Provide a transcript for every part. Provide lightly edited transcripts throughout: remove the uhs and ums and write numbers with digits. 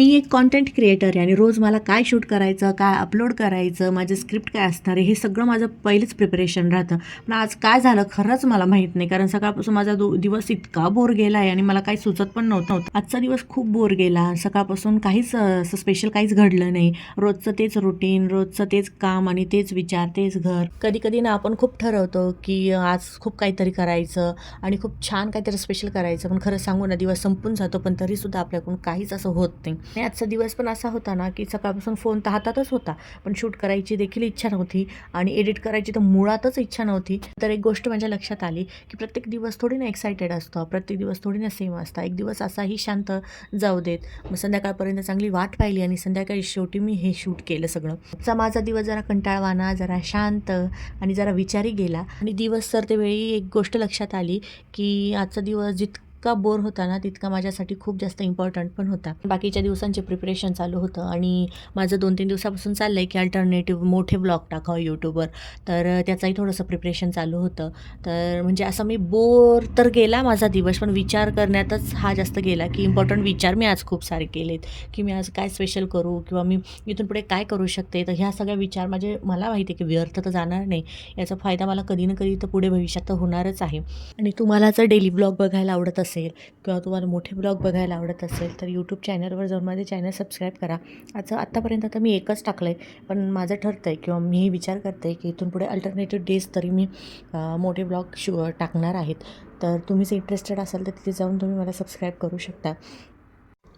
मी एक content creator आहे आणि रोज मला काय शूट करायचं, काय अपलोड करायचं, माझं स्क्रिप्ट काय असणार आहे, हे सगळं माझं पहिलेच प्रिपरेशन राहतं. पण आज काय झालं खरंच मला माहीत नाही, कारण सकाळपासून माझा दिवस इतका बोर गेला आहे आणि मला काही सुचत पण नव्हतं. आजचा दिवस खूप बोर गेला. सकाळपासून काहीच असं स्पेशल काहीच घडलं नाही. रोजचं तेच रुटीन, रोजचं तेच काम आणि तेच विचार, तेच घर. कधी-कधी ना आपण खूप ठरवतो, की आज खूप काहीतरी करायचं आणि खूप छान काहीतरी स्पेशल करायचं. पण खरं सांगू ना, दिवस संपून जातो, पण तरीसुद्धा आपल्याकडून काहीच असं होत नाही. आणि आजचा दिवस पण असा होता ना, की सकाळपासून फोन तर हातातच होता, पण शूट करायची देखील इच्छा नव्हती आणि एडिट करायची तर मुळातच इच्छा नव्हती. तर एक गोष्ट माझ्या लक्षात आली, की प्रत्येक दिवस थोडी ना एक्सायटेड असतो, प्रत्येक दिवस थोडी ना सेम असता. एक दिवस असाही शांत जाऊ देत. मग संध्याकाळपर्यंत चांगली वाट पाहिली आणि संध्याकाळी शेवटी मी हे शूट केलं सगळं. आजचा माझा दिवस जरा कंटाळवाणा, जरा शांत आणि जरा विचारी गेला आणि दिवस तर त्यावेळी एक गोष्ट लक्षात आली, की आजचा दिवस जितका बोर होता ना, तितका माझ्यासाठी खूप जास्त इम्पॉर्टंट पण होता. बाकीच्या दिवसांचे प्रिपरेशन चालू होतं आणि माझं 2-3 दिवसापासून चाललं आहे, की अल्टरनेटिव्ह मोठे ब्लॉग टाकावं यूट्यूबवर. तर त्याचंही थोडंसं प्रिपरेशन चालू होतं. तर म्हणजे असं मी बोर तर गेला माझा दिवस, पण विचार करण्यातच हा जास्त गेला, की इम्पॉर्टंट विचार मी आज खूप सारे केलेत, की मी आज काय स्पेशल करू किंवा मी इथून पुढे काय करू शकते. तर ह्या सगळ्या विचार मला माहिती आहे, की व्यर्थ तर जाणार नाही. याचा फायदा मला कधी ना कधी तर पुढे भविष्यात तर होणारच आहे. आणि तुम्हाला जर डेली ब्लॉग बघायला आवडत असेल किंवा तुम्हाला मोठे ब्लॉग बघायला आवडत असेल तर यूट्यूब चॅनलवर जाऊन माझे चॅनल सबस्क्राईब करा. आत्तापर्यंत तर मी एकच टाकलं आहे, पण माझं ठरतं आहे किंवा मी विचार करते आहे की इथून पुढे अल्टरनेटिव्ह डेज तरी मी मोठे ब्लॉग टाकणार आहेत. तर तुम्ही जर इंटरेस्टेड असाल तर तिथे जाऊन तुम्ही मला सबस्क्राईब करू शकता.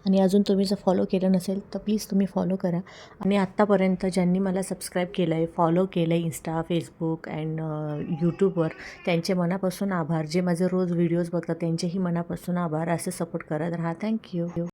आणि अजून तुम्ही जर फॉलो केलं नसेल तर प्लीज तुम्ही फॉलो करा. आणि आत्तापर्यंत ज्यांनी मला सबस्क्राईब केलं आहे, फॉलो केलं आहे इंस्टा, फेसबुक अँड यूट्यूबवर, त्यांचे मनापासून आभार. जे माझे रोज व्हिडिओज बघतात त्यांचेही मनापासून आभार. असे सपोर्ट करत राहा. थँक्यू.